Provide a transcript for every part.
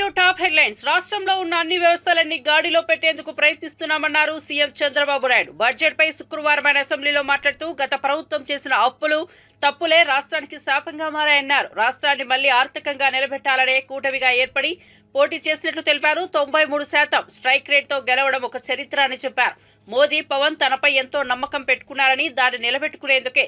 To top headlines. రాష్ట్రంలో ఉన్న అన్ని వ్యవస్థలన్నీ గాడిలో పెట్టేందుకు ప్రయత్నిస్తున్నామన్నారు సీఎం చంద్రబాబు నాయుడు. బడ్జెట్ పై శుక్రవారం ఆయన అసెంబ్లీలో మాట్లాడుతూ గత ప్రభుత్వం చేసిన అప్పులు తప్పులే రాష్ట్రానికి శాపంగా మారాయన్నారు. రాష్ట్రాన్ని మళ్లీ ఆర్థికంగా నిలబెట్టాలనే కూటమిగా ఏర్పడి పోటీ చేసినట్లు తెలిపారు. 93% స్ట్రైక్ రేట్ తో గెలవడం ఒక చరిత్ర అని చెప్పారు. మోదీ, పవన్ తనపై ఎంతో నమ్మకం పెట్టుకున్నారని దాన్ని నిలబెట్టుకునేందుకే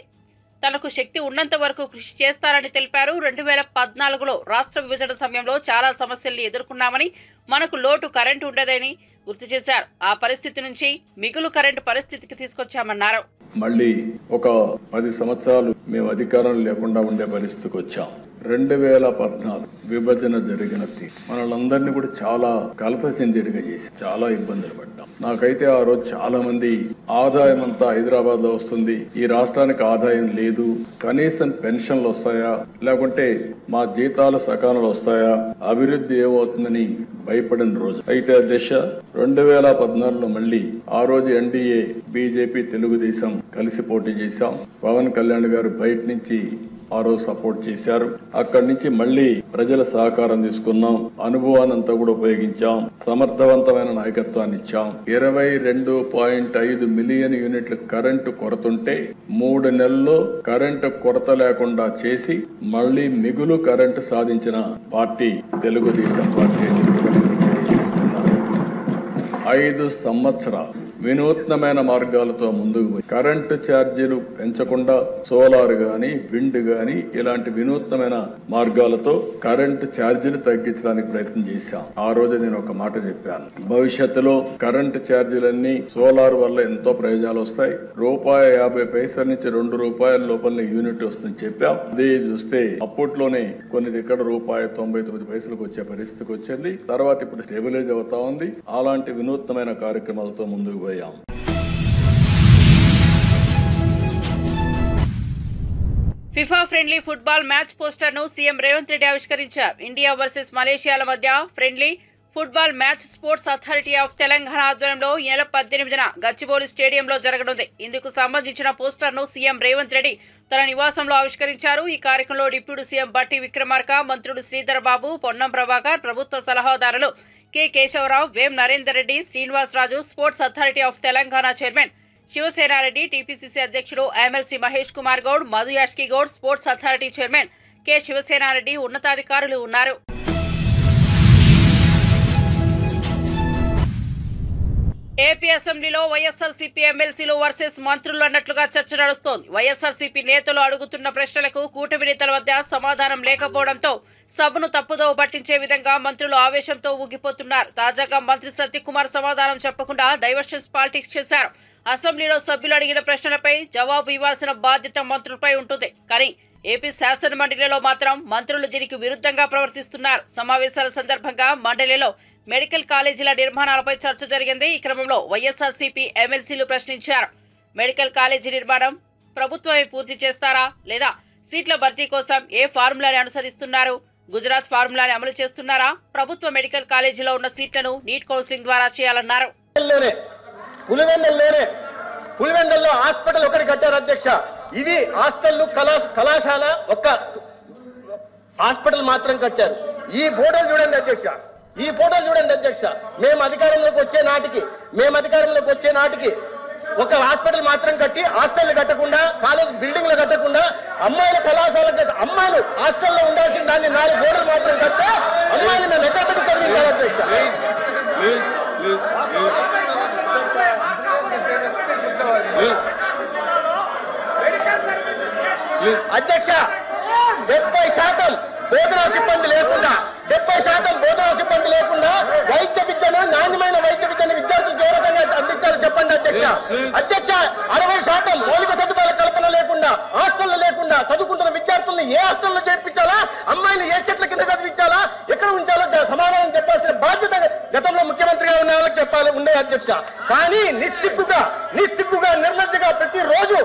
తనకు శక్తి ఉన్నంత వరకు కృషి చేస్తారని తెలిపారు. 2014లో రాష్ట్ర విభజన సమయంలో చాలా సమస్యల్ని ఎదుర్కొన్నామని, మనకు లోటు కరెంటు ఉండదని గుర్తు చేశారు. ఆ పరిస్థితి నుంచి మిగులు కరెంటు పరిస్థితికి తీసుకొచ్చామన్నారు. మళ్ళీ ఒక 10 సంవత్సరాలు మేము అధికారం లేకుండా ఉండే పరిస్థితికి వచ్చాం. 2014 విభజన జరిగినది మనలందరినీ కూడా చాలా కలత చెందేట్టుగా చేసి చాలా ఇబ్బందులు పడ్డాం. నాకైతే ఆ రోజు చాలా మంది ఆదాయం అంతా హైదరాబాద్ లో వస్తుంది, ఈ రాష్ట్రానికి ఆదాయం లేదు, కనీసం పెన్షన్లు వస్తాయా, లేకుంటే మా జీతాలు సకాలంలో వస్తాయా, అభివృద్ధి ఏమవుతుందని భయపడిన రోజు. అయితే దిశ 2014లో మళ్ళీ ఆ రోజు ఎన్డీఏ, బీజేపీ, తెలుగుదేశం కలిసి పోటీ చేశాం. పవన్ కళ్యాణ్ గారు బయట నుంచి ఆ రోజు సపోర్ట్ చేశారు. అక్కడి నుంచి మళ్ళీ ప్రజల సహకారం తీసుకున్నాం, అనుభవాన్నంతా కూడా ఉపయోగించాం, సమర్థవంతమైన నాయకత్వాన్ని ఇచ్చాం. 22.5 మిలియన్ యూనిట్ల కరెంటు కొరతుంటే 3 నెలల్లో కరెంటు కొరత లేకుండా చేసి మళ్ళీ మిగులు కరెంటు సాధించిన పార్టీ తెలుగుదేశం పార్టీ. 5 సంవత్సరాలు వినూత్నమైన మార్గాలతో ముందుకు పోయి కరెంటు ఛార్జీలు పెంచకుండా సోలార్ గాని, విండ్ గాని ఇలాంటి వినూత్నమైన మార్గాలతో కరెంటు ఛార్జీలు తగ్గించడానికి ప్రయత్నం చేశాం. ఆ రోజు నేను ఒక మాట చెప్పాను, భవిష్యత్తులో కరెంటు ఛార్జీలన్నీ సోలార్ వల్ల ఎంతో ప్రయోజనాలు వస్తాయి. ₹1.50 నుంచి ₹2 లోపల యూనిట్ వస్తుందని చెప్పాం. అదే చూస్తే అప్పట్లోనే కొన్ని దగ్గర ₹1.99 వచ్చే పరిస్థితికి వచ్చింది. తర్వాత ఇప్పుడు స్టెబిలైజ్ అవుతా ఉంది. అలాంటి వినూత్నమైన కార్యక్రమాలతో ముందుకు పోయాం. FIFA friendly football match poster ను సీఎం రేవంత్ రెడ్డి ఆవిష్కరించారు. ఇండియా వర్సెస్ మలేషియాల మధ్య friendly football match sports authority of Telangana ఆధ్వర్యంలో ఈ నెల 18న గచ్చిబౌలి స్టేడియంలో జరగనుంది. ఇందుకు సంబంధించిన పోస్టర్ ను సీఎం రేవంత్ రెడ్డి తన నివాసంలో ఆవిష్కరించారు. ఈ కార్యక్రమంలో డిప్యూటీ సీఎం బట్టి విక్రమార్క, మంత్రులు శ్రీధర్ బాబు, పొన్నం ప్రభాకర్, ప్రభుత్వ సలహాదారులు K Keshava Rao, Vem Narender Reddy, Srinivasa Raju, sports authority of Telangana chairman Shivasena Reddy, TPCC అధ్యక్షుడు MLC Mahesh Kumar Goud, Madhu Yashki Goud, sports authority chairman K Shivasena Reddy ఉన్నతాధికారులు ఉన్నారు. ఏపీ అసెంబ్లీలో వైఎస్ఆర్సీపీ ఎమ్మెల్సీలు వర్సెస్ మంత్రులు అన్నట్లుగా చర్చ నడుస్తోంది. వైఎస్ఆర్సీపీ నేతలు అడుగుతున్న ప్రశ్నలకు కూటమి నేతల వద్ద సమాధానం లేకపోవడంతో సభను తప్పుదోవ పట్టించే విధంగా మంత్రులు ఆవేశంతో ఊగిపోతున్నారు. తాజాగా మంత్రి సత్యకుమార్ సమాధానం చెప్పకుండా డైవర్షన్స్ పాలిటిక్స్ చేశారు. అసెంబ్లీలో సభ్యులు అడిగిన ప్రశ్నలపై జవాబు ఇవ్వాల్సిన బాధ్యత మంత్రులపై ఉంటుంది. కానీ ఏపీ శాసన మండలిలో మాత్రం మంత్రులు దీనికి విరుద్ధంగా ప్రవర్తిస్తున్నారు. సమావేశాల సందర్భంగా మండలిలో మెడికల్ కాలేజీల నిర్మాణాలపై చర్చ జరిగింది. ఈ క్రమంలో వైఎస్ఆర్సీపీ ఎమ్మెల్సీలు ప్రశ్నించారు. మెడికల్ కాలేజీ నిర్మాణం ప్రభుత్వమే పూర్తి చేస్తారా, లేదా సీట్ల భర్తీ కోసం ఏ ఫార్ములాని అనుసరిస్తున్నారు? గుజరాత్ ఫార్ములాని అమలు చేస్తున్నారా? ప్రభుత్వ మెడికల్ కాలేజీలో ఉన్న సీట్లను నీట్ కౌన్సిలింగ్ ద్వారా చేయాలన్నారు. పులివెందల్లో హాస్పిటల్ ఒకటి కట్టారు అధ్యక్ష. ఇది హాస్టల్ కళాశాల ఒక్క హాస్పిటల్ మాత్రం కట్టారు. ఈ ఫోటోలు చూడండి అధ్యక్ష, ఈ ఫోటోలు చూడండి అధ్యక్ష. మేము అధికారంలోకి వచ్చే నాటికి ఒక హాస్పిటల్ మాత్రం కట్టి హాస్టల్ కట్టకుండా, కాలేజ్ బిల్డింగ్లు కట్టకుండా, అమ్మాయిల కళాశాల అమ్మాయిలు హాస్టల్లో ఉండాల్సిన దాన్ని 4 గోడలు మాత్రం కట్టే అమ్మాయిలు మేము ఎక్కడ పెట్టి చదివించారు అధ్యక్ష. అధ్యక్ష 70% బోధనా సిబ్బంది లేకుండా, 70% బోధనా సిబ్బంది లేకుండా వైద్య విద్యను, నాణ్యమైన వైద్య విద్యను విద్యార్థులకు ఏ రకంగా అందించాలో చెప్పండి అధ్యక్ష. అధ్యక్ష 60% మౌలిక సదుపాయాల కల్పన లేకుండా, హాస్టల్లో లేకుండా చదువుకుంటున్న విద్యార్థులను ఏ హాస్టల్లో చేర్పించాలా, అమ్మాయిలు ఏ చెట్ల కింద చదివించాలా, ఎక్కడ ఉంచాలో సమాధానం చెప్పాల్సిన బాధ్యత గతంలో ముఖ్యమంత్రిగా ఉన్న వాళ్ళకి చెప్పాలి ఉండే అధ్యక్ష. కానీ నిస్సిగ్గుగా నిర్లజ్జగా ప్రతిరోజు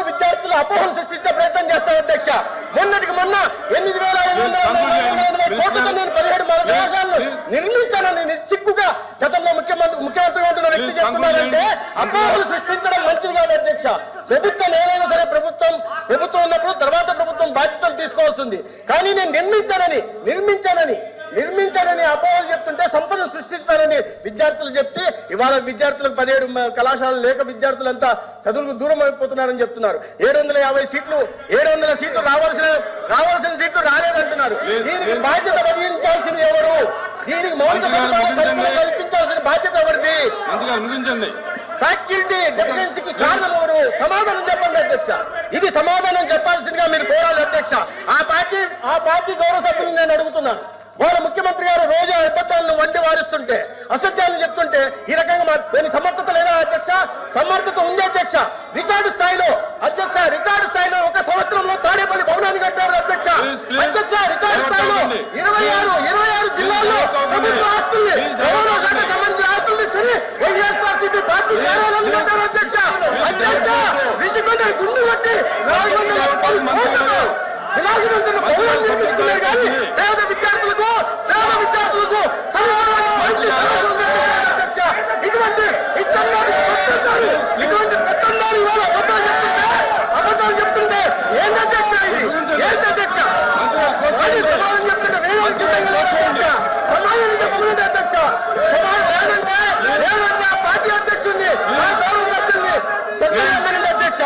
విద్యార్థులు అపోహలు సృష్టించే ప్రయత్నం చేస్తారు అధ్యక్ష. మొన్నటికి మొన్న 8,890 కోట్లతో నేను 17 కళాశాలను నిర్మించానని నిస్సిగ్గుగా గతంలో ముఖ్యమంత్రిగా ఉంటున్న వ్యక్తి చెప్తున్నారంటే అపోహలు సృష్టించడం మంచిది కాదు అధ్యక్ష. ప్రభుత్వం ఏదైనా సరే ప్రభుత్వం ఉన్నప్పుడు తర్వాత ప్రభుత్వం బాధ్యతలు తీసుకోవాల్సింది. కానీ నేను నిర్మించానని నిర్మించారని అపోహలు చెప్తుంటే సంపద సృష్టిస్తారని విద్యార్థులు చెప్తే ఇవాళ విద్యార్థులకు 17 కళాశాలలు లేక విద్యార్థులంతా చదువులకు దూరం అయిపోతున్నారని చెప్తున్నారు. 750 సీట్లు 700 సీట్లు రావాల్సిన సీట్లు రాలేదంటున్నారు. దీనికి బాధ్యత వహించాల్సింది ఎవరు? దీనికి మౌలిక సదుపాయాలు కల్పించాల్సిన బాధ్యత ఎవరిది? ఫ్యాకల్టీ డెఫిషియన్సీకి కారణం ఎవరు? సమాధానం చెప్పండి అధ్యక్ష. ఇది సమాధానం చెప్పాల్సిందిగా మీరు కోరాలి అధ్యక్ష. ఆ పార్టీ గౌరవ సభ్యులు నేను అడుగుతున్నాను. వాళ్ళ ముఖ్యమంత్రి గారు రోజు అబద్ధాలను వండి వారిస్తుంటే, అసత్యాలను చెప్తుంటే ఈ రకంగా దీని సమర్థత లేదా అధ్యక్ష? సమర్థత ఉంది అధ్యక్ష. రికార్డు స్థాయిలో అధ్యక్ష, రికార్డు స్థాయిలో ఒక సంవత్సరంలో తాడేపల్లి భవనాన్ని కట్టారు అధ్యక్ష. అధ్యక్ష, రికార్డు స్థాయిలో 26 జిల్లాల్లో ప్రభుత్వ ఆస్తుల్ని, రవాణా శాఖ సంబంధించిన ఆస్తులు తీసుకుని వైఎస్ఆర్సీపీ పార్టీ కార్యాలయాన్ని కట్టారు అధ్యక్ష. అధ్యక్ష, విసిగొండ గుండు కొట్టి 450 కోట్లతో విలాసవంతుల భవనాలు నిర్మించుకున్నారు. కానీ పేద విద్యార్థులకు ఇటువంటి పెత్తందారు ఇవాళ అబద్ధాలు చెప్తుంటే ఏంటి అధ్యక్ష? ఇది ఏంటి అధ్యక్ష? సమాధానం చెప్తుంటే సమాధానం చెప్పలేదు అధ్యక్ష. లేదంటే ఆ పార్టీ అధ్యక్షుడిని, ఆ గౌరవ సభ్యుల్ని చెప్పండి అధ్యక్ష.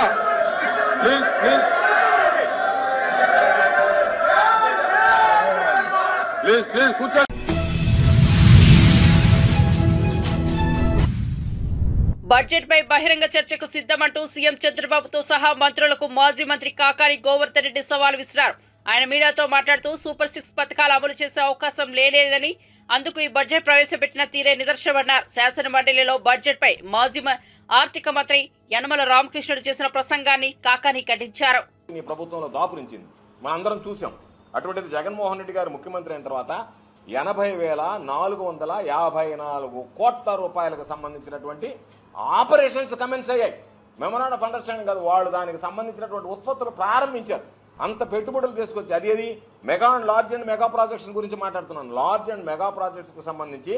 ప్లీజ్ కూర్చోండి. బడ్జెట్ పై బహిరంగ చర్చకు సిద్ధమంటూ సీఎం చంద్రబాబుతో సహా మంత్రులకు మాజీ మంత్రి కాకాని గోవర్ధన్ రెడ్డి సవాల్ విసిరారు. ఆయన మీడియాతో మాట్లాడుతూ సూపర్ 6 పథకాలు అమలు చేసే అవకాశం లేదని, అందుకు ఈ బడ్జెట్ ప్రవేశపెట్టిన తీరే నిదర్శనమన్నారు. శాసన మండలిలో బడ్జెట్ పై మాజీ ఆర్థిక మంత్రి యనమల రామకృష్ణుడు చేసిన ప్రసంగాన్ని కాకాని ఖండించారు. ఈ ప్రభుత్వంలో దాపురించింది మనందరం చూసాం. అటువంటిది జగన్మోహన్ రెడ్డి గారు ముఖ్యమంత్రి అయిన తర్వాత 80,454 కోట్ల రూపాయలకు సంబంధించినటువంటి ఆపరేషన్స్ కమెన్స్ అయ్యాయి. మెమోరాండం ఆఫ్ అండర్స్టాండింగ్ కాదు, వాళ్ళు దానికి సంబంధించినటువంటి ఉత్పత్తులు ప్రారంభించారు. అంత పెట్టుబడులు తీసుకొచ్చి అది mega and large and mega projects గురించి మాట్లాడుతున్నాను. లార్జ్ అండ్ మెగా ప్రాజెక్ట్స్కు సంబంధించి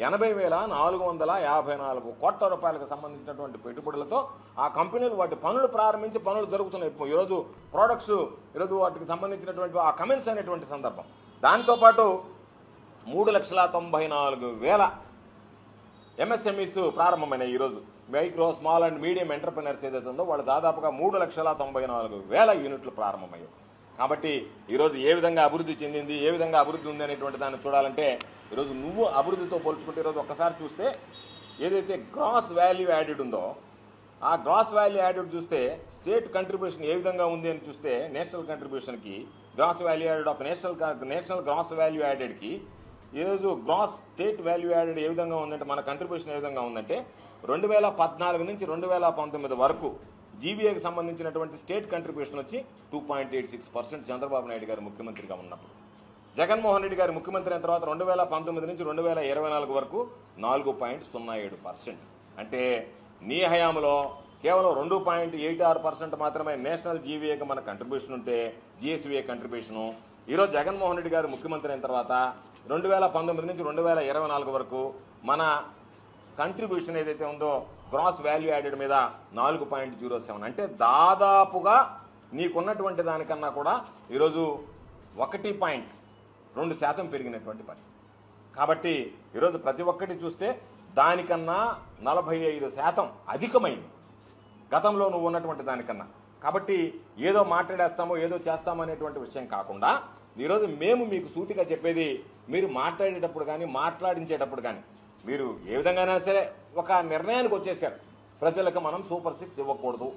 80,454 కోట్ల రూపాయలకు సంబంధించినటువంటి పెట్టుబడులతో ఆ కంపెనీలు వాటి పనులు ప్రారంభించి పనులు జరుగుతున్నాయి. ఈరోజు ప్రోడక్ట్స్ ఈరోజు వాటికి సంబంధించినటువంటి ఆ కమెన్స్ అనేటువంటి సందర్భం. దాంతోపాటు 3,94,000 ఎంఎస్ఎంఈస్ ప్రారంభమైనాయి. ఈరోజు micro small and medium entrepreneurs ఏదైతే ఉందో వాళ్ళు దాదాపుగా 3,94,000 యూనిట్లు ప్రారంభమయ్యాయి. కాబట్టి ఈరోజు ఏ విధంగా అభివృద్ధి చెందింది, ఏ విధంగా అభివృద్ధి ఉంది అనేటువంటి దాన్ని చూడాలంటే ఈరోజు నువ్వు అభివృద్ధితో పోల్చుకుంటే ఈరోజు ఒక్కసారి చూస్తే ఏదైతే గ్రాస్ వాల్యూ యాడెడ్ ఉందో ఆ గ్రాస్ వాల్యూ యాడెడ్ చూస్తే స్టేట్ కంట్రిబ్యూషన్ ఏ విధంగా ఉంది అని చూస్తే నేషనల్ కంట్రిబ్యూషన్కి gross value added of national gross value యాడెడ్కి ఈరోజు గ్రాస్ స్టేట్ వాల్యూ యాడెడ్ ఏ విధంగా ఉందంటే మన కంట్రిబ్యూషన్ ఏ విధంగా ఉందంటే 2014 నుంచి 2019 వరకు జీబీఏకి సంబంధించినటువంటి స్టేట్ కంట్రిబ్యూషన్ వచ్చి 2.86% చంద్రబాబు నాయుడు గారు ముఖ్యమంత్రిగా ఉన్నప్పుడు. జగన్మోహన్ రెడ్డి గారు ముఖ్యమంత్రి అయిన తర్వాత 2019 నుంచి 2024 వరకు 4.07%. అంటే నీ హయాంలో కేవలం 2.86% మాత్రమే నేషనల్ జీవీఏకి మన కంట్రిబ్యూషన్ ఉంటే జిఎస్వీఏ కంట్రిబ్యూషను. ఈరోజు జగన్మోహన్ రెడ్డి గారు ముఖ్యమంత్రి అయిన తర్వాత 2019 నుంచి 2024 వరకు మన కంట్రిబ్యూషన్ ఏదైతే ఉందో గ్రాస్ వాల్యూ యాడెడ్ మీద 4.07. అంటే దాదాపుగా నీకున్నటువంటి దానికన్నా కూడా ఈరోజు 1.2% పెరిగినటువంటి పరిస్థితి. కాబట్టి ఈరోజు ప్రతి ఒక్కటి చూస్తే దానికన్నా 45% అధికమైంది గతంలో నువ్వు ఉన్నటువంటి దానికన్నా. కాబట్టి ఏదో మాట్లాడేస్తామో ఏదో చేస్తామో అనేటువంటి విషయం కాకుండా ఈరోజు మేము మీకు సూటిగా చెప్పేది, మీరు మాట్లాడేటప్పుడు కానీ మాట్లాడించేటప్పుడు కానీ మీరు ఏ విధంగానైనా సరే ఒక నిర్ణయానికి వచ్చేసారు. ప్రజలకు మనం సూపర్ 6 ఇవ్వకూడదు,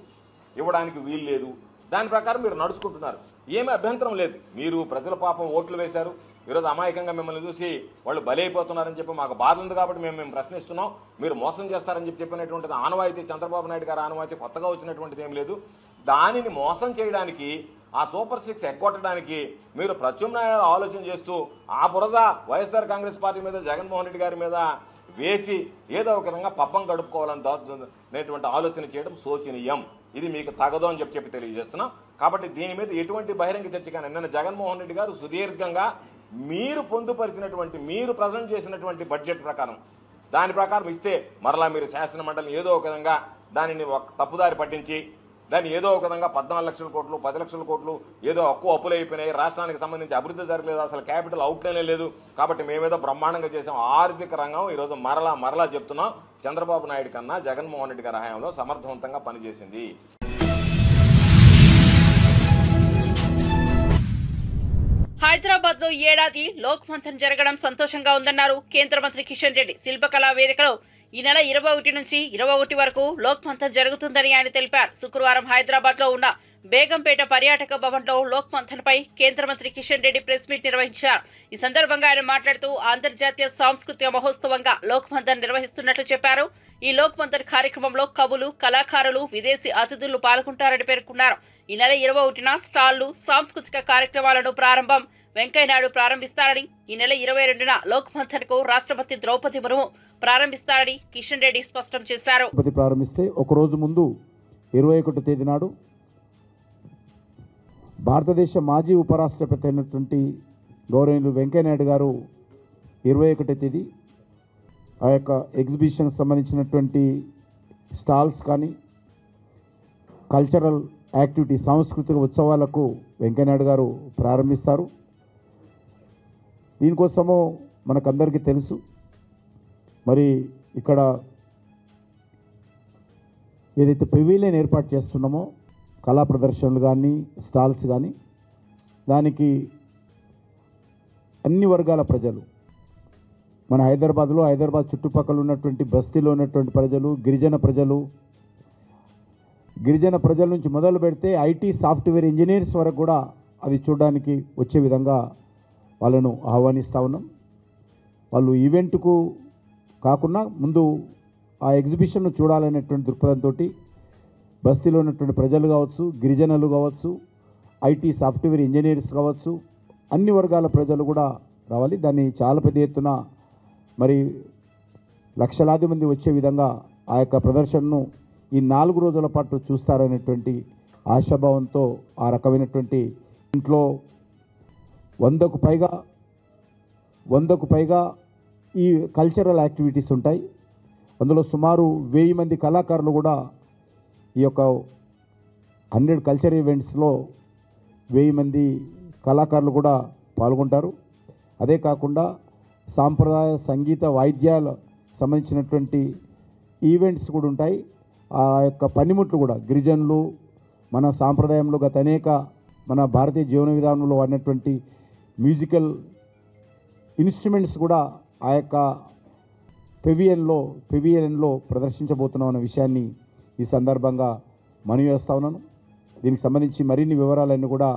ఇవ్వడానికి వీలు లేదు, దాని ప్రకారం మీరు నడుచుకుంటున్నారు. ఏమీ అభ్యంతరం లేదు. మీరు ప్రజల పాపం ఓట్లు వేశారు. ఈరోజు అమాయకంగా మిమ్మల్ని చూసి వాళ్ళు బలైపోతున్నారని చెప్పి మాకు బాధ ఉంది కాబట్టి మేము ప్రశ్నిస్తున్నాం. మీరు మోసం చేస్తారని చెప్పినటువంటిది ఆనవాయితీ, చంద్రబాబు నాయుడు గారు ఆనవాయితీ, కొత్తగా వచ్చినటువంటిది ఏం లేదు. దానిని మోసం చేయడానికి ఆ సూపర్ 6 ఎగ్గొట్టడానికి మీరు ప్రత్యామ్నాయాలు ఆలోచన చేస్తూ ఆ బురద వైఎస్ఆర్ కాంగ్రెస్ పార్టీ మీద జగన్మోహన్ రెడ్డి గారి మీద వేసి ఏదో ఒక విధంగా పబ్బం గడుపుకోవాలనేటువంటి ఆలోచన చేయడం శోచనీయం. ఇది మీకు తగదు అని చెప్పి తెలియజేస్తున్నాం. కాబట్టి దీని మీద ఎటువంటి బహిరంగ చర్చ కానీ నిన్న జగన్మోహన్ రెడ్డి గారు సుదీర్ఘంగా మీరు పొందుపరిచినటువంటి మీరు ప్రజెంట్ చేసినటువంటి బడ్జెట్ ప్రకారం దాని ప్రకారం ఇస్తే మరలా మీరు శాసన మండలిని ఏదో ఒక విధంగా దానిని తప్పుదారి పట్టించి దాన్ని ఏదో ఒక విధంగా 14 లక్షల కోట్లు 10 లక్షల కోట్లు ఏదో అప్పులు అయిపోయినాయి, రాష్ట్రానికి సంబంధించి అభివృద్ధి జరగలేదు, అసలు క్యాపిటల్ అవుట్లేనే లేదు, కాబట్టి మేమేదో బ్రహ్మాండంగా చేసాం. ఆర్థిక రంగం ఈరోజు మరలా చెప్తున్నాం, చంద్రబాబు నాయుడు కన్నా జగన్మోహన్ రెడ్డి గారి హయాంలో సమర్థవంతంగా పనిచేసింది. హైదరాబాద్ లో ఏడాది లోక్ మంథన్ జరగడం సంతోషంగా ఉందన్నారు కేంద్ర మంత్రి కిషన్ రెడ్డి. శిల్పకళా వేదికలో ఈ నెల 21 నుంచి 21 వరకు లోక్ మంథన్ జరుగుతుందని ఆయన తెలిపారు. శుక్రవారం హైదరాబాద్ లో ఉన్న బేగంపేట పర్యాటక భవన్ లో లోక్ మంథన్ పై కేంద్ర మంత్రి కిషన్ రెడ్డి ప్రెస్ మీట్ నిర్వహించారు. ఈ సందర్భంగా ఆయన మాట్లాడుతూ అంతర్జాతీయ సాంస్కృతిక మహోత్సవంగా లోక్ మంథన్ నిర్వహిస్తున్నట్లు చెప్పారు. ఈ లోక్ మంథన్ కార్యక్రమంలో కవులు, కళాకారులు, విదేశీ అతిథులు పాల్గొంటారని పేర్కొన్నారు. ఈ నెల 21న స్టాళ్లు, సాంస్కృతిక కార్యక్రమాలను ప్రారంభం వెంకయ్యనాయుడు ప్రారంభిస్తారని, ఈ నెల 22న లోక్ మంథన్ కు రాష్ట్రపతి ద్రౌపది ముర్ము ప్రారంభిస్తారని కిషన్ రెడ్డి స్పష్టం చేశారు. ప్రారంభిస్తే ఒక రోజు ముందు 21 తేదీ నాడు భారతదేశ మాజీ ఉపరాష్ట్రపతి అయినటువంటి గౌరవనీయులు వెంకయ్యనాయుడు గారు 21 తేదీ ఆ యొక్క ఎగ్జిబిషన్కి సంబంధించినటువంటి స్టాల్స్ కానీ కల్చరల్ యాక్టివిటీ సాంస్కృతిక ఉత్సవాలకు వెంకయ్యనాయుడు గారు ప్రారంభిస్తారు. దీనికోసము మనకందరికీ తెలుసు, మరి ఇక్కడ ఏదైతే పెవిలియన్ ఏర్పాటు చేస్తున్నామో కళా ప్రదర్శనలు కానీ స్టాల్స్ కానీ దానికి అన్ని వర్గాల ప్రజలు మన హైదరాబాద్ చుట్టుపక్కల ఉన్నటువంటి బస్తీలో ఉన్నటువంటి ప్రజలు, గిరిజన ప్రజల నుంచి మొదలు పెడితే ఐటీ సాఫ్ట్వేర్ ఇంజనీర్స్ వరకు కూడా అది చూడడానికి వచ్చే విధంగా వాళ్ళను ఆహ్వానిస్తూ ఉన్నాం. వాళ్ళు ఈవెంట్కు కాకుండా ముందు ఆ ఎగ్జిబిషన్ను చూడాలనేటువంటి దృక్పథంతో బస్తీలో ఉన్నటువంటి ప్రజలు కావచ్చు, గిరిజనులు కావచ్చు, ఐటీ సాఫ్ట్వేర్ ఇంజనీర్స్ కావచ్చు, అన్ని వర్గాల ప్రజలు కూడా రావాలి. దాన్ని చాలా పెద్ద ఎత్తున మరి లక్షలాది మంది వచ్చే విధంగా ఆ యొక్క ప్రదర్శనను ఈ 4 రోజుల పాటు చూస్తారనేటువంటి ఆశాభావంతో ఆ రకమైనటువంటి ఇంట్లో 100కు పైగా ఈ కల్చరల్ యాక్టివిటీస్ ఉంటాయి. అందులో సుమారు 1000 మంది కళాకారులు కూడా ఈ యొక్క 100 కల్చర్ ఈవెంట్స్లో 1000 మంది కళాకారులు కూడా పాల్గొంటారు. అదే కాకుండా సాంప్రదాయ సంగీత వాయిద్యాలు సంబంధించినటువంటి ఈవెంట్స్ కూడా ఉంటాయి. ఆ యొక్క పనిముట్లు కూడా గిరిజనులు మన సాంప్రదాయంలో గత అనేక మన భారతీయ జీవన విధానంలో వాడినటువంటి మ్యూజికల్ ఇన్స్ట్రుమెంట్స్ కూడా ఆ యొక్క పెవిలియన్లో ప్రదర్శించబోతున్నాం అనే విషయాన్ని ఈ సందర్భంగా మనవి చేస్తా ఉన్నాను. దీనికి సంబంధించి మరిన్ని వివరాలన్నీ కూడా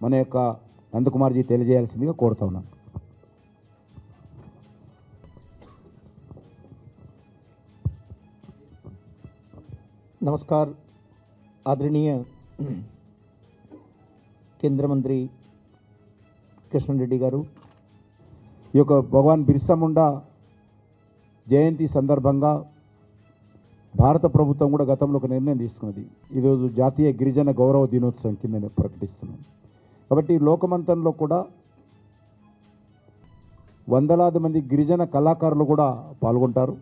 మన యొక్క నందకుమార్జీ తెలియజేయాల్సిందిగా కోరుతా ఉన్నాను. नमस्कार आदरणीय केंद्र मंत्री कृष्ण रेड्डी गारू ఈ యొక్క భగవాన్ బిర్సా ముండా జయంతి సందర్భంగా భారత ప్రభుత్వం కూడా గతంలో ఒక నిర్ణయం తీసుకున్నది. ఈరోజు జాతీయ గిరిజన గౌరవ దినోత్సవం కింద ప్రకటిస్తున్నాం. కాబట్టి లోకమంతంలో కూడా వందలాది మంది గిరిజన కళాకారులు కూడా పాల్గొంటారు.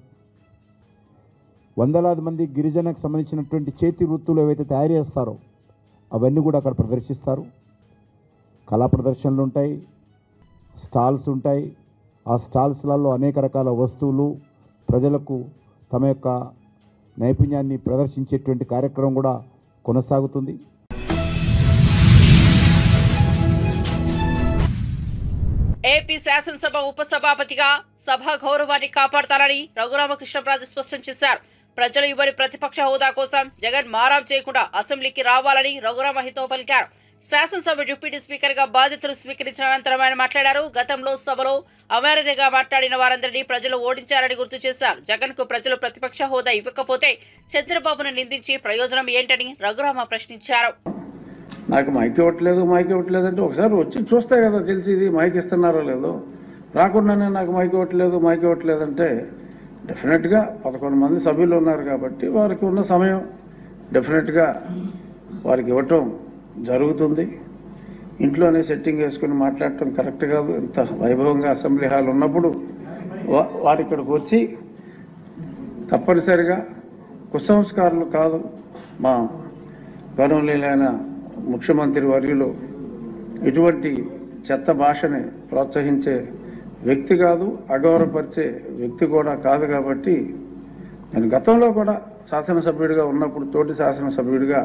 వందలాది మంది గిరిజనకు సంబంధించినటువంటి చేతి వృత్తులు ఏవైతే తయారు చేస్తారో అవన్నీ కూడా అక్కడ ప్రదర్శిస్తారు. కళా ప్రదర్శనలు ఉంటాయి, స్టాల్స్ ఉంటాయి. ఆ స్టాల్స్లలో అనేక రకాల వస్తువులు ప్రజలకు తమ యొక్క నైపుణ్యాన్ని ప్రదర్శించేటువంటి కార్యక్రమం కూడా కొనసాగుతుంది. ఏపీ శాసనసభ ఉపసభాపతిగా సభా గౌరవాన్ని కాపాడతారని రఘురామకృష్ణరాజు స్పష్టం చేశారు. ప్రజలు ఇవ్వని ప్రతిపక్ష హోదా కోసం జగన్ మారాం చేయకుండా అసెంబ్లీకి రావాలని రఘురామ హితవు పలికారు. శాసనసభ డిప్యూటీ స్పీకర్ గా బాధ్యతలు స్వీకరించిన అనంతరం ఆయన మాట్లాడారు. గతంలో సభలో అమర్యాదగా మాట్లాడిన వారందరినీ ప్రజలు ఓడించారని గుర్తు చేశారు. జగన్ కు ప్రజలు ప్రతిపక్ష హోదా ఇవ్వకపోతే చంద్రబాబును నిందించి ప్రయోజనం ఏంటని రఘురామ ప్రశ్నించారు. నాకు మైక్ ఇవ్వట్లేదు అంటే ఒకసారి వచ్చి చూస్తే కదా తెలిసి ఇది మైక్ ఇస్తున్నారో లేదో. రాకుండానే నాకు మైక్ ఇవ్వట్లేదంటే డెఫినెట్గా 11 మంది సభ్యులు ఉన్నారు కాబట్టి వారికి ఉన్న సమయం డెఫినెట్గా వారికి ఇవ్వటం జరుగుతుంది. ఇంట్లోనే సెట్టింగ్ వేసుకుని మాట్లాడటం కరెక్ట్ కాదు. ఇంత వైభవంగా అసెంబ్లీ హాల్ ఉన్నప్పుడు వారు ఇక్కడికి వచ్చి తప్పనిసరిగా కుసంస్కారాలు కాదు, మా గౌరవనీయులైన ముఖ్యమంత్రి వర్యులు ఇటువంటి చెత్త భాషని ప్రోత్సహించే వ్యక్తి కాదు, అగౌరవపరిచే వ్యక్తి కూడా కాదు. కాబట్టి నేను గతంలో కూడా శాసనసభ్యుడిగా ఉన్నప్పుడు తోటి శాసనసభ్యుడిగా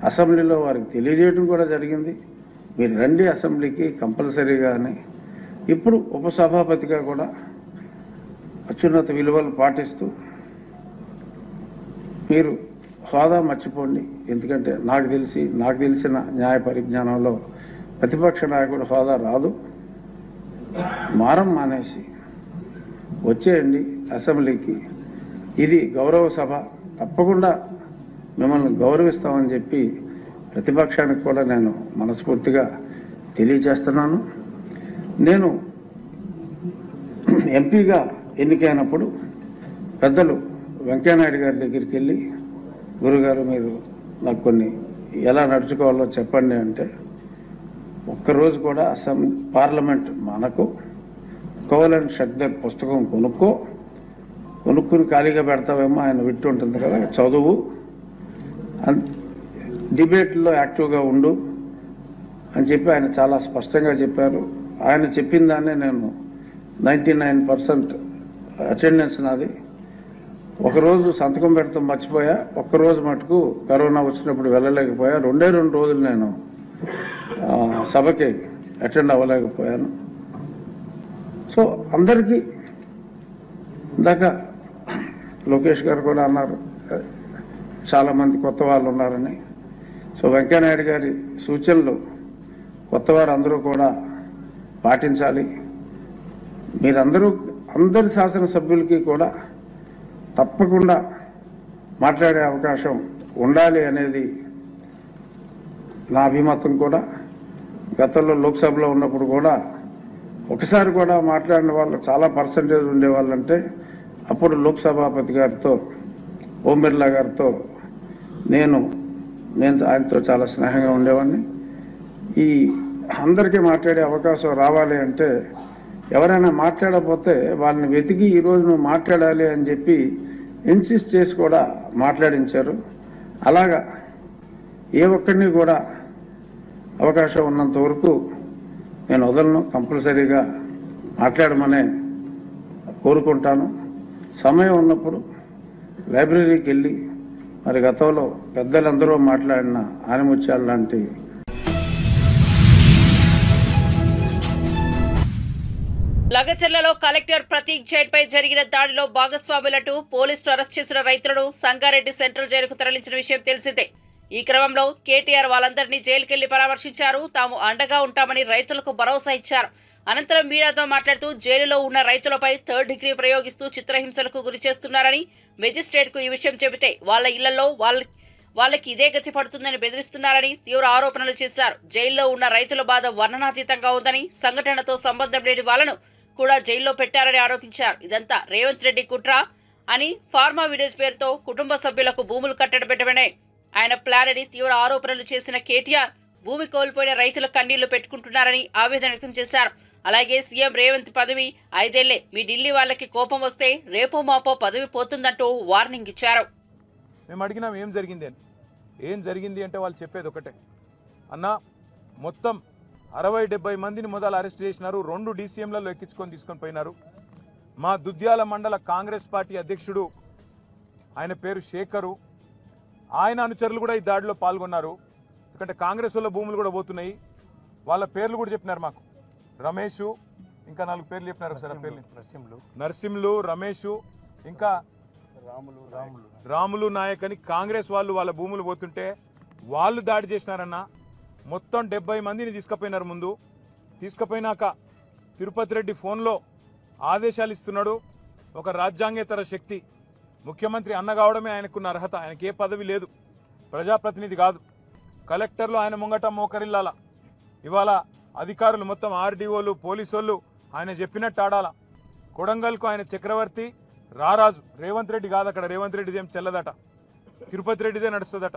అసెంబ్లీలో వారికి తెలియజేయడం కూడా జరిగింది, మీరు రండి అసెంబ్లీకి కంపల్సరీగా అని. ఇప్పుడు ఉపసభాపతిగా కూడా అత్యున్నత విలువలు పాటిస్తూ మీరు హోదా మర్చిపోండి, ఎందుకంటే నాకు తెలిసిన న్యాయ పరిజ్ఞానంలో ప్రతిపక్ష నాయకుడు హోదా రాదు, మారం మానేసి వచ్చేయండి అసెంబ్లీకి, ఇది గౌరవ సభ, తప్పకుండా మిమ్మల్ని గౌరవిస్తామని చెప్పి ప్రతిపక్షానికి కూడా నేను మనస్ఫూర్తిగా తెలియజేస్తున్నాను. నేను ఎంపీగా ఎన్నికైనప్పుడు పెద్దలు వెంకయ్యనాయుడు గారి దగ్గరికి వెళ్ళి, గురుగారు మీరు నాకు కొన్ని ఎలా నడుచుకోవాలో చెప్పండి అంటే, ఒక్కరోజు కూడా పార్లమెంట్ మనకు కోవలెంట్ షక్దర్ పుస్తకం కొనుక్కుని ఖాళీగా పెడతావేమో, ఆయన విట్టు ఉంటుంది కదా, చదువు, డిబేట్లో యాక్టివ్గా ఉండు అని చెప్పి ఆయన చాలా స్పష్టంగా చెప్పారు. ఆయన చెప్పిన దాన్నే నేను 99% అటెండెన్స్ నాది. ఒకరోజు సంతకం పెడతాం మర్చిపోయా, ఒక్కరోజు మటుకు కరోనా వచ్చినప్పుడు వెళ్ళలేకపోయా, 2 రోజులు నేను సభకి అటెండ్ అవ్వలేకపోయాను. సో అందరికీ ఇందాక లోకేష్ గారు కూడా అన్నారు చాలామంది కొత్త వాళ్ళు ఉన్నారని. సో వెంకయ్యనాయుడు గారి సూచనలు కొత్తవారు అందరూ కూడా పాటించాలి. మీరందరూ అందరి శాసనసభ్యులకి కూడా తప్పకుండా మాట్లాడే అవకాశం ఉండాలి అనేది నా అభిమతం కూడా. గతంలో లోక్సభలో ఉన్నప్పుడు కూడా ఒకసారి కూడా మాట్లాడిన వాళ్ళు చాలా పర్సంటేజ్ ఉండేవాళ్ళంటే అప్పుడు లోక్సభాపతి గారితో, ఓం బిర్లా గారితో నేను ఆయనతో చాలా స్నేహంగా ఉండేవాడిని. ఈ అందరికీ మాట్లాడే అవకాశం రావాలి అంటే ఎవరైనా మాట్లాడకపోతే వాళ్ళని వెతికి ఈరోజు నువ్వు మాట్లాడాలి అని చెప్పి ఇన్సిస్ట్ చేసి కూడా మాట్లాడించారు. అలాగా ఏ ఒక్కరిని కూడా అవకాశం ఉన్నంత వరకు నేను వదలను, కంపల్సరీగా మాట్లాడమనే కోరుకుంటాను. సమయం ఉన్నప్పుడు లైబ్రరీకి వెళ్ళి మరి గతంలో పెద్దలందరూ మాట్లాడిన ఆనిముత్యాలు లాంటి లగచర్లలో కలెక్టర్ ప్రతీక్ జైన్ పై జరిగిన దాడిలో భాగస్వాములంటూ పోలీసులు అరెస్ట్ చేసిన రైతులను సంగారెడ్డి సెంట్రల్ జైలుకు తరలించిన విషయం తెలిసిందే. ఈ క్రమంలో కేటీఆర్ వాళ్ళందరినీ జైలుకెళ్లి పరామర్శించారు. తాము అండగా ఉంటామని రైతులకు భరోసా ఇచ్చారు. అనంతరం మీడియాతో మాట్లాడుతూ జైలులో ఉన్న రైతులపై 3rd డిగ్రీ ప్రయోగిస్తూ చిత్రహింసలకు గురి చేస్తున్నారని, మెజిస్ట్రేట్ కు ఈ విషయం చెబితే వాళ్ళ ఇళ్లలో వాళ్ళకి ఇదే గతి పడుతుందని బెదిరిస్తున్నారని తీవ్ర ఆరోపణలు చేశారు. జైల్లో ఉన్న రైతుల బాధ వర్ణనాతీతంగా ఉందని, సంఘటనతో సంబంధం లేని వాళ్లను కూడా జైల్లో పెట్టారని ఆరోపించారు. ఇదంతా రేవంత్ రెడ్డి కుట్ర అని, ఫార్మా విలేజ్ పేరుతో కుటుంబ సభ్యులకు భూములు కట్టబెట్టడమే ఆయన ప్లాన్ అని తీవ్ర ఆరోపణలు చేసిన కేటీఆర్ భూమి కోల్పోయిన రైతుల కన్నీళ్లు పెట్టుకుంటున్నారని ఆవేదన వ్యక్తం చేశారు. అలాగే సీఎం రేవంత్ పదవి 5 ఏళ్లే, మీ ఢిల్లీ వాళ్ళకి కోపం వస్తే రేపో మాపో పదవి పోతుందంటూ వార్నింగ్ ఇచ్చారు. మేము అడిగినాం ఏం జరిగింది అంటే వాళ్ళు చెప్పేది ఒకటే, అన్న మొత్తం 60-70 మందిని మొదలు అరెస్ట్ చేసినారు, 2 DCMలలో ఎక్కించుకొని తీసుకొని పోయినారు. మా దుద్యాల మండల కాంగ్రెస్ పార్టీ అధ్యక్షుడు, ఆయన పేరు శేఖరు, ఆయన అనుచరులు కూడా ఈ దాడిలో పాల్గొన్నారు. ఎందుకంటే కాంగ్రెస్ వాళ్ళ భూములు కూడా పోతున్నాయి. వాళ్ళ పేర్లు కూడా చెప్పినారు మాకు, రమేషు, ఇంకా 4 పేర్లు చెప్పినారు సార్, పేర్లు నర్సింలు, రమేషు, ఇంకా రాములు నాయక్ అని కాంగ్రెస్ వాళ్ళు వాళ్ళ భూములు పోతుంటే వాళ్ళు దాడి చేసినారన్న. మొత్తం 70 మందిని తీసుకుపోయినారు. ముందు తీసుకుపోయినాక తిరుపతి రెడ్డి ఫోన్లో ఆదేశాలు ఇస్తున్నాడు. ఒక రాజ్యాంగేతర శక్తి, ముఖ్యమంత్రి అన్న కావడమే ఆయనకున్న అర్హత, ఆయనకి ఏ పదవి లేదు, ప్రజాప్రతినిధి కాదు. కలెక్టర్లు ఆయన ముంగట మోకరిల్లాల. ఇవాళ అధికారులు మొత్తం ఆర్డీఓలు, పోలీసోళ్ళు ఆయన చెప్పినట్టు ఆడాల. కొడంగల్కు ఆయన చక్రవర్తి, రారాజు. రేవంత్ రెడ్డి కాదు, అక్కడ రేవంత్ రెడ్డిది ఏం చెల్లదట, తిరుపతి రెడ్డిదే నడుస్తుందట.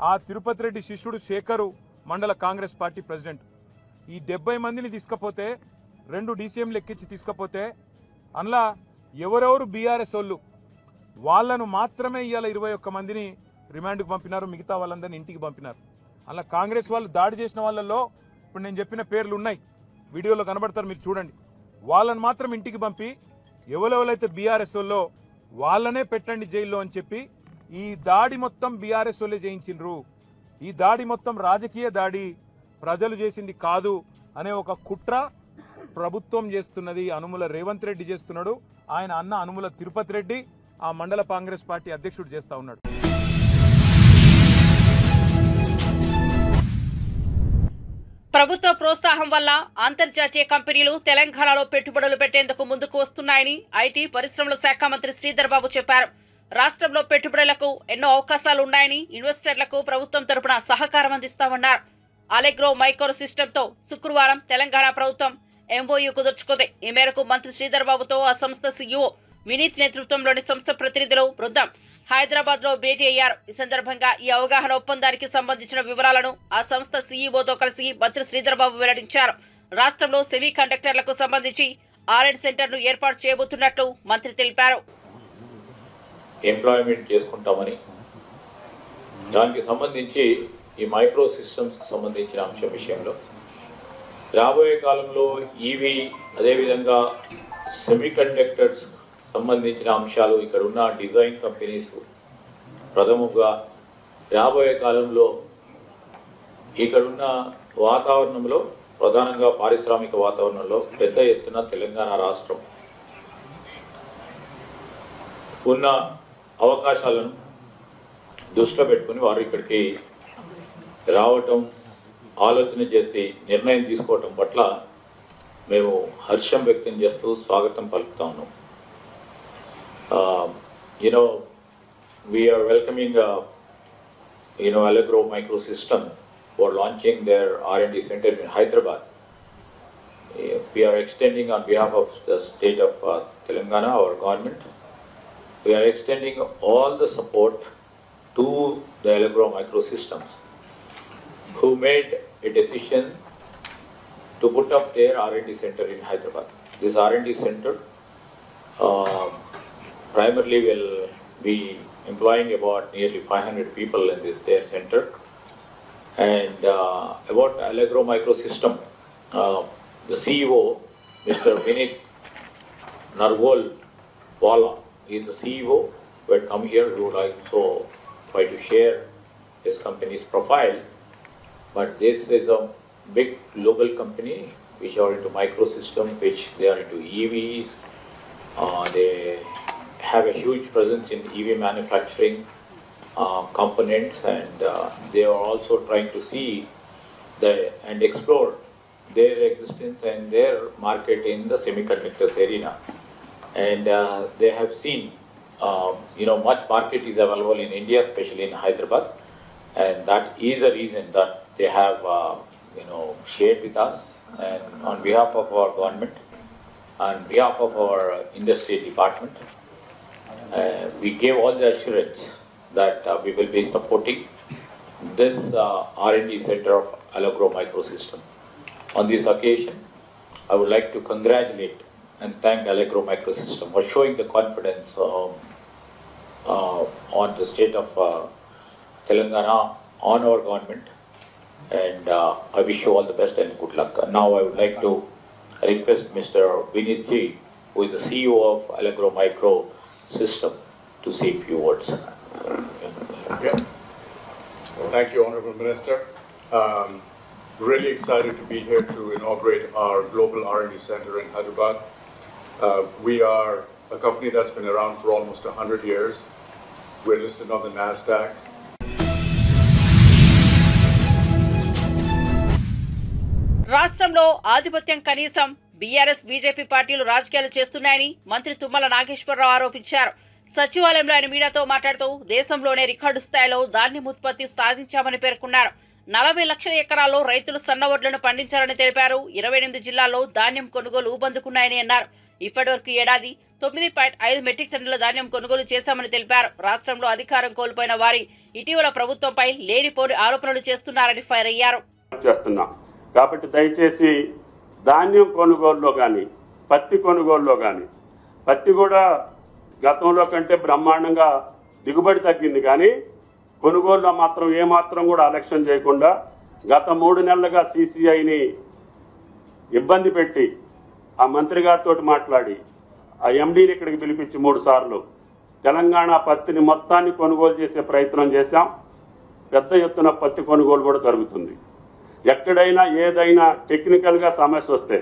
ఆ తిరుపతి రెడ్డి శిష్యుడు శేఖరు మండల కాంగ్రెస్ పార్టీ ప్రెసిడెంట్. ఈ 70 మందిని తీసుకపోతే, 2 DCMలు ఎక్కించి తీసుకపోతే అందులో ఎవరెవరు బీఆర్ఎస్ వాళ్ళు వాళ్ళను మాత్రమే ఇవాళ 21 మందిని రిమాండ్కు పంపినారు, మిగతా వాళ్ళందరినీ ఇంటికి పంపినారు. అలా కాంగ్రెస్ వాళ్ళు దాడి చేసిన వాళ్ళల్లో ఇప్పుడు నేను చెప్పిన పేర్లు ఉన్నాయి, వీడియోలో కనబడతారు, మీరు చూడండి. వాళ్ళని మాత్రం ఇంటికి పంపి ఎవరెవరైతే బీఆర్ఎస్ వాళ్ళో వాళ్ళనే పెట్టండి జైల్లో అని చెప్పి ఈ దాడి మొత్తం బీఆర్ఎస్ వాళ్ళే చేయించిండ్రు. ఈ దాడి మొత్తం రాజకీయ దాడి, ప్రజలు చేసింది కాదు అనే ఒక కుట్ర ప్రభుత్వం చేస్తున్నది. అనుముల రేవంత్ రెడ్డి చేస్తున్నాడు, ఆయన అన్న అనుముల తిరుపతి రెడ్డి ఆ మండల కాంగ్రెస్ పార్టీ అధ్యక్షుడు చేస్తా ఉన్నాడు. ప్రభుత్వ ప్రోత్సాహం వల్ల అంతర్జాతీయ కంపెనీలు తెలంగాణలో పెట్టుబడులు పెట్టేందుకు ముందుకు వస్తున్నాయని ఐటీ పరిశ్రమల శాఖ మంత్రి శ్రీధర్ బాబు చెప్పారు. రాష్ట్రంలో పెట్టుబడులకు ఎన్నో అవకాశాలు ఉన్నాయని, ఇన్వెస్టర్లకు ప్రభుత్వం తరపున సహకారం అందిస్తామన్నారు. అలెగ్రో మైక్రో సిస్టంతో శుక్రవారం తెలంగాణ ప్రభుత్వం ఎంఓయూ కుదుర్చుకుంది. ఈ మేరకు మంత్రి శ్రీధర్ బాబుతో ఆ సంస్థ సీఈఓ వినీత్ నేతృత్వంలోని సంస్థ ప్రతినిధులు బృందం హైదరాబాద్ లో భేటీ అయ్యారు. ఈ సందర్భంగా ఈ అవగాహన ఒప్పందానికి సంబంధించిన వివరాలను ఆ సంస్థ సీఈఓతో కలిసి మంత్రి శ్రీధర్ బాబు వెల్లడించారు. రాష్ట్రంలో సెమీ కండక్టర్లకు సంబంధించి R&D సెంటర్ను ఏర్పాటు చేయబోతున్నట్లు మంత్రి తెలిపారు. ఎంప్లాయ్మెంట్ చేసుకుంటామని, దానికి సంబంధించి ఈ మైక్రో సిస్టమ్స్ సంబంధించిన అంశం విషయంలో రాబోయే కాలంలో ఈవీ అదేవిధంగా సెమీ కండక్టర్స్ సంబంధించిన అంశాలు, ఇక్కడ ఉన్న డిజైన్ కంపెనీస్ ప్రథమంగా రాబోయే కాలంలో ఇక్కడున్న వాతావరణంలో, ప్రధానంగా పారిశ్రామిక వాతావరణంలో పెద్ద ఎత్తున తెలంగాణ రాష్ట్రం ఉన్న అవకాశాలను దృష్టిలో పెట్టుకుని వారు ఇక్కడికి రావటం, ఆలోచన చేసి నిర్ణయం తీసుకోవటం పట్ల మేము హర్షం వ్యక్తం చేస్తూ స్వాగతం పలుకుతా ఉన్నాం. We are welcoming Allegro Microsystem for launching their R&D center in Hyderabad. We are extending on behalf of the state of Telangana, our government, we are extending all the support to the Allegro Microsystems who made a decision to put up their R&D center in Hyderabad. This R&D center primarily will be employing about nearly 500 people in their center. And about Allegro Microsystem, the CEO, Mr. Vinit Narwal-Wala, he is the CEO who had come here, who would also try to share his company's profile. But this is a big global company which are into microsystem, which they are into EVs. They have a huge presence in EV manufacturing components, and they are also trying to see and explore their existence and their market in the semiconductors arena. And they have seen, much market is available in India, especially in Hyderabad, and that is the reason that they have, shared with us. And on behalf of our government, on behalf of our industry department, we gave all the assurance that we will be supporting this R&D center of Allegro Microsystem. On this occasion, I would like to congratulate and thank Allegro Microsystem for showing the confidence on the state of Telangana, on our government, and I wish you all the best and good luck. Now I would like to request Mr. Vinit Ji, who is the CEO of Allegro Microsystem, to say a few words. Okay. Thank you, Honorable Minister. Really excited to be here to inaugurate our global R&D center in Hyderabad. We are a company that's been around for almost 100 years. We're listed on the NASDAQ. రాష్ట్రంలో ఆధిపత్యం కనీసం BRS BJP పార్టీలు రాజకీయాలు చేస్తున్నాయని మంత్రి తుమ్మల నాగేశ్వరరావు ఆరోపించారు. సచివాలయంలో ఆయన మీడియాతో మాట్లాడుతూ దేశంలోనే రికార్డు స్థాయిలో ధాన్యం ఉత్పత్తి సాధించామని పేర్కొన్నారు. 40 లక్షల ఎకరాల్లో రైతులు సన్నవడ్లను పండించారని తెలిపారు. 28 జిల్లాల్లో ధాన్యం కొనుగోలు ఊపందుకున్నాయని అన్నారు. ఇప్పటివరకు ఏడాది 9.5 మెట్రిక్ టన్నుల ధాన్యం కొనుగోలు చేశామని తెలిపారు. రాష్ట్రంలో అధికారం కోల్పోయిన వారి ఇటీవల ప్రభుత్వంపై లేనిపోని ఆరోపణలు చేస్తున్నారని ఫైర్ అయ్యారు. కాబట్టి దయచేసి ధాన్యం కొనుగోలులో కానీ, పత్తి కొనుగోలులో కానీ, పత్తి కూడా గతంలో కంటే బ్రహ్మాండంగా దిగుబడి తగ్గింది, కానీ కొనుగోలులో మాత్రం ఏమాత్రం కూడా అలక్ష్యం చేయకుండా గత 3 నెలలుగా CCIని ఇబ్బంది పెట్టి ఆ మంత్రి గారితో మాట్లాడి ఆ MDని ఇక్కడికి పిలిపించి 3 సార్లు తెలంగాణ పత్తిని మొత్తాన్ని కొనుగోలు చేసే ప్రయత్నం చేశాం. పెద్ద ఎత్తున పత్తి కొనుగోలు కూడా జరుగుతుంది. ఎక్కడైనా ఏదైనా టెక్నికల్గా సమస్య వస్తే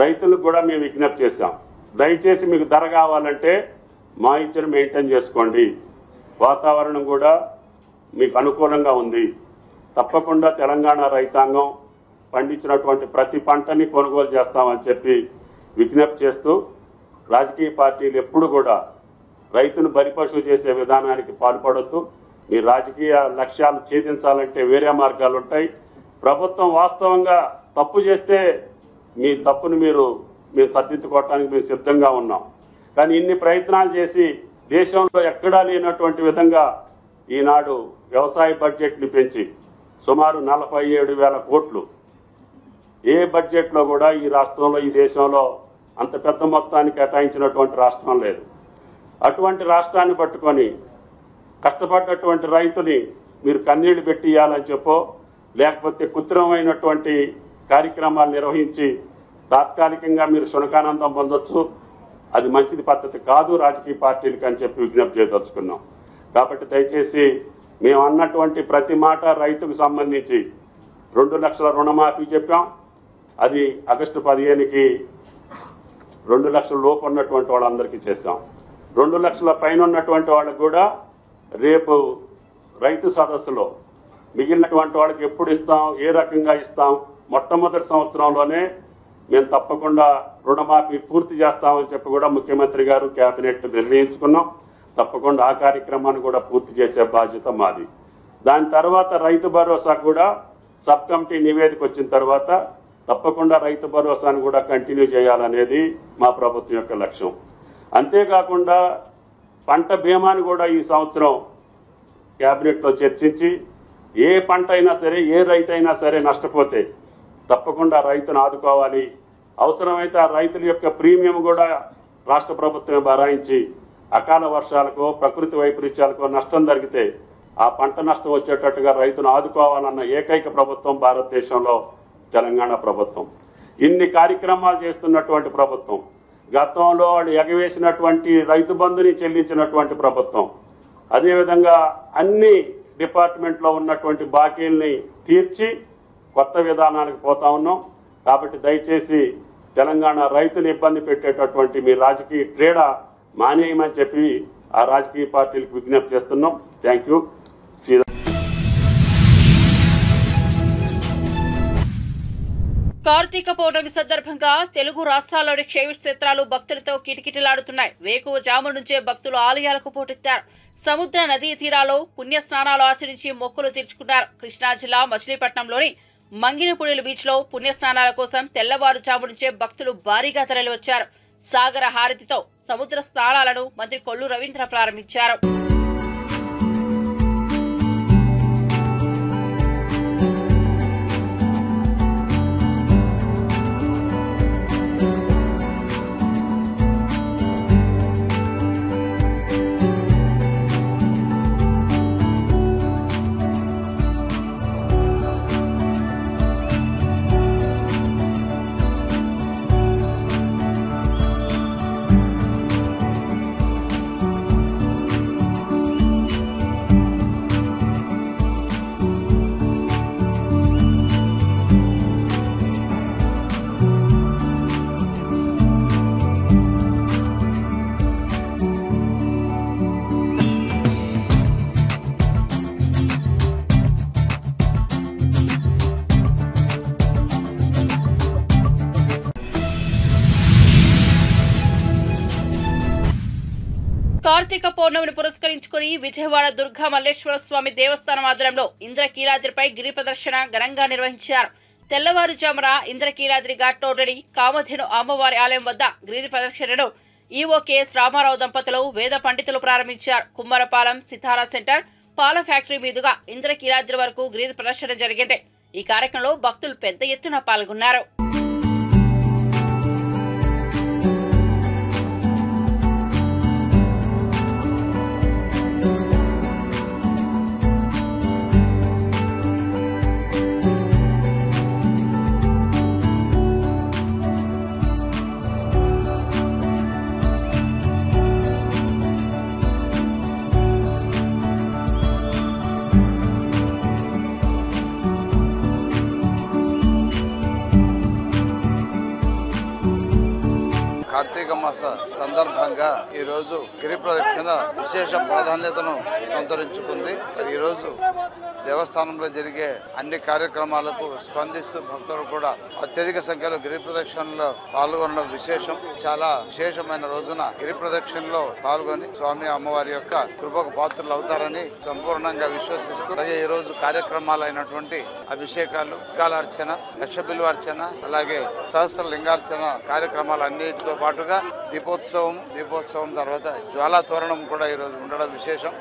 రైతులకు కూడా మేము విజ్ఞప్తి చేశాం. దయచేసి మీకు ధర కావాలంటే మా ఇచ్చిన మెయింటైన్ చేసుకోండి, వాతావరణం కూడా మీకు అనుకూలంగా ఉంది, తప్పకుండా తెలంగాణ రైతాంగం పండించినటువంటి ప్రతి పంటని కొనుగోలు చేస్తామని చెప్పి విజ్ఞప్తి చేస్తూ రాజకీయ పార్టీలు ఎప్పుడు కూడా రైతును బలిపశువు చేసే విధానానికి పాల్పడొద్దు. మీ రాజకీయ లక్ష్యాలు ఛేదించాలంటే వేరే మార్గాలు ఉంటాయి. ప్రభుత్వం వాస్తవంగా తప్పు చేస్తే మీ తప్పును మేము సర్దిద్దుకోవటానికి మేము సిద్ధంగా ఉన్నాం. కానీ ఇన్ని ప్రయత్నాలు చేసి దేశంలో ఎక్కడా లేనటువంటి విధంగా ఈనాడు వ్యవసాయ బడ్జెట్ని పెంచి సుమారు 47,000 కోట్లు, ఏ బడ్జెట్లో కూడా ఈ రాష్ట్రంలో ఈ దేశంలో అంత పెద్ద మొత్తాన్ని కేటాయించినటువంటి రాష్ట్రం లేదు. అటువంటి రాష్ట్రాన్ని పట్టుకొని కష్టపడ్డటువంటి రైతుని మీరు కన్నీళ్లు పెట్టి ఇవ్వాలని చెప్పో, లేకపోతే కృత్రిమమైనటువంటి కార్యక్రమాలు నిర్వహించి తాత్కాలికంగా మీరు శునకానందం పొందొచ్చు. అది మంచిది పద్ధతి కాదు రాజకీయ పార్టీలకు అని చెప్పి విజ్ఞప్తి చేయదలుచుకున్నాం. కాబట్టి దయచేసి మేము అన్నటువంటి ప్రతి మాట రైతుకు సంబంధించి 2 లక్షల రుణమాఫీ చెప్పాం. అది ఆగస్టు 15కి 2 లక్షల లోపు ఉన్నటువంటి వాళ్ళందరికీ చేశాం. 2 లక్షల పైన ఉన్నటువంటి వాళ్ళకు కూడా రేపు రైతు సదస్సులో మిగిలినటువంటి వాళ్ళకి ఎప్పుడు ఇస్తాం, ఏ రకంగా ఇస్తాం, మొట్టమొదటి సంవత్సరంలోనే మేము తప్పకుండా రుణమాఫీ పూర్తి చేస్తామని చెప్పి కూడా ముఖ్యమంత్రి గారు కేబినెట్ నిర్ణయించుకున్నాం. తప్పకుండా ఆ కార్యక్రమాన్ని కూడా పూర్తి చేసే బాధ్యత మాది. దాని తర్వాత రైతు భరోసా కూడా సబ్ కమిటీ నివేదిక వచ్చిన తర్వాత తప్పకుండా రైతు భరోసాను కూడా కంటిన్యూ చేయాలనేది మా ప్రభుత్వం యొక్క లక్ష్యం. అంతేకాకుండా పంట బీమాని కూడా ఈ సంవత్సరం కేబినెట్లో చర్చించి ఏ పంట అయినా సరే, ఏ రైతు అయినా సరే నష్టపోతే తప్పకుండా రైతును ఆదుకోవాలి. అవసరమైతే ఆ రైతుల యొక్క ప్రీమియం కూడా రాష్ట్ర ప్రభుత్వమే భరాయించి అకాల వర్షాలకో ప్రకృతి వైపరీత్యాలకో నష్టం జరిగితే ఆ పంట నష్టం వచ్చేటట్టుగా రైతును ఆదుకోవాలన్న ఏకైక ప్రభుత్వం భారతదేశంలో తెలంగాణ ప్రభుత్వం. ఇన్ని కార్యక్రమాలు చేస్తున్నటువంటి ప్రభుత్వం, గతంలో వాళ్ళు ఎగవేసినటువంటి రైతు బంధుని చెల్లించినటువంటి ప్రభుత్వం, అదేవిధంగా అన్ని డిపార్ట్మెంట్లో ఉన్నటువంటి బాకీల్ని తీర్చి కొత్త విధానానికి పోతా ఉన్నాం. కాబట్టి దయచేసి తెలంగాణ రైతుని ఇబ్బంది పెట్టేటటువంటి మీ రాజకీయ క్రీడ మానేయమని చెప్పి ఆ రాజకీయ పార్టీలకు విజ్ఞప్తి చేస్తున్నాం. Thank you. కార్తీక పౌర్ణమి సందర్భంగా తెలుగు రాష్ట్రాల్లోని క్షేత్రాలు భక్తులతో కిటకిటలాడుతున్నాయి. వేకువజాము నుంచే భక్తులు ఆలయాలకు పోటెత్తారు. సముద్ర నదీ తీరాల్లో పుణ్య స్నానాలు ఆచరించి మొక్కులు తీర్చుకున్నారు. కృష్ణా జిల్లా మచిలీపట్నంలోని మంగినపూడిలు బీచ్ లో పుణ్య స్నానాల కోసం తెల్లవారుజాము నుంచే భక్తులు భారీగా తరలివచ్చారు. సాగర హారతితో సముద్ర స్నానాలను మంత్రి కొల్లు రవీంద్ర ప్రారంభించారు. కార్తీక పౌర్ణమిని పురస్కరించుకుని విజయవాడ దుర్గా మల్లేశ్వర స్వామి దేవస్థానం ఆధ్వర్యంలో ఇంద్రకీలాద్రిపై గిరి ప్రదర్శన ఘనంగా నిర్వహించారు. తెల్లవారుజామున ఇంద్రకీలాద్రి ఘాట్ రోడ్డుని కామధేను అమ్మవారి ఆలయం వద్ద గిరి ప్రదర్శనను ఈవో కెఎస్ రామారావు దంపతులు వేద పండితులు ప్రారంభించారు. కుమ్మరపాలెం సితారా సెంటర్ పాల ఫ్యాక్టరీ మీదుగా ఇంద్రకీలాద్రి వరకు గిరి ప్రదర్శన జరిగింది. ఈ కార్యక్రమంలో భక్తులు పెద్ద ఎత్తున పాల్గొన్నారు. కార్తీక మాస సందర్భంగా ఈ రోజు గిరి ప్రదక్షిణ విశేష ప్రాధాన్యతను సంతరించుకుంది. ఈ రోజు దేవస్థానంలో జరిగే అన్ని కార్యక్రమాలకు స్పందిస్తూ భక్తులు కూడా అత్యధిక సంఖ్యలో గిరి ప్రదక్షిణలో పాల్గొనడం విశేషం. చాలా విశేషమైన రోజున గిరి ప్రదక్షిణలో పాల్గొని స్వామి అమ్మవారి యొక్క కృపకు పాత్రలు అవుతారని సంపూర్ణంగా విశ్వసిస్తూ, అలాగే ఈ రోజు కార్యక్రమాలైనటువంటి అభిషేకాలు, కాలార్చన, లక్ష బిల్వార్చన, అలాగే సహస్ర లింగార్చన కార్యక్రమాలన్నిటితో పాటుగా దీపోత్సవం తర్వాత జ్వాలా తోరణం కూడా ఈ రోజు ఉండడం విశేషం.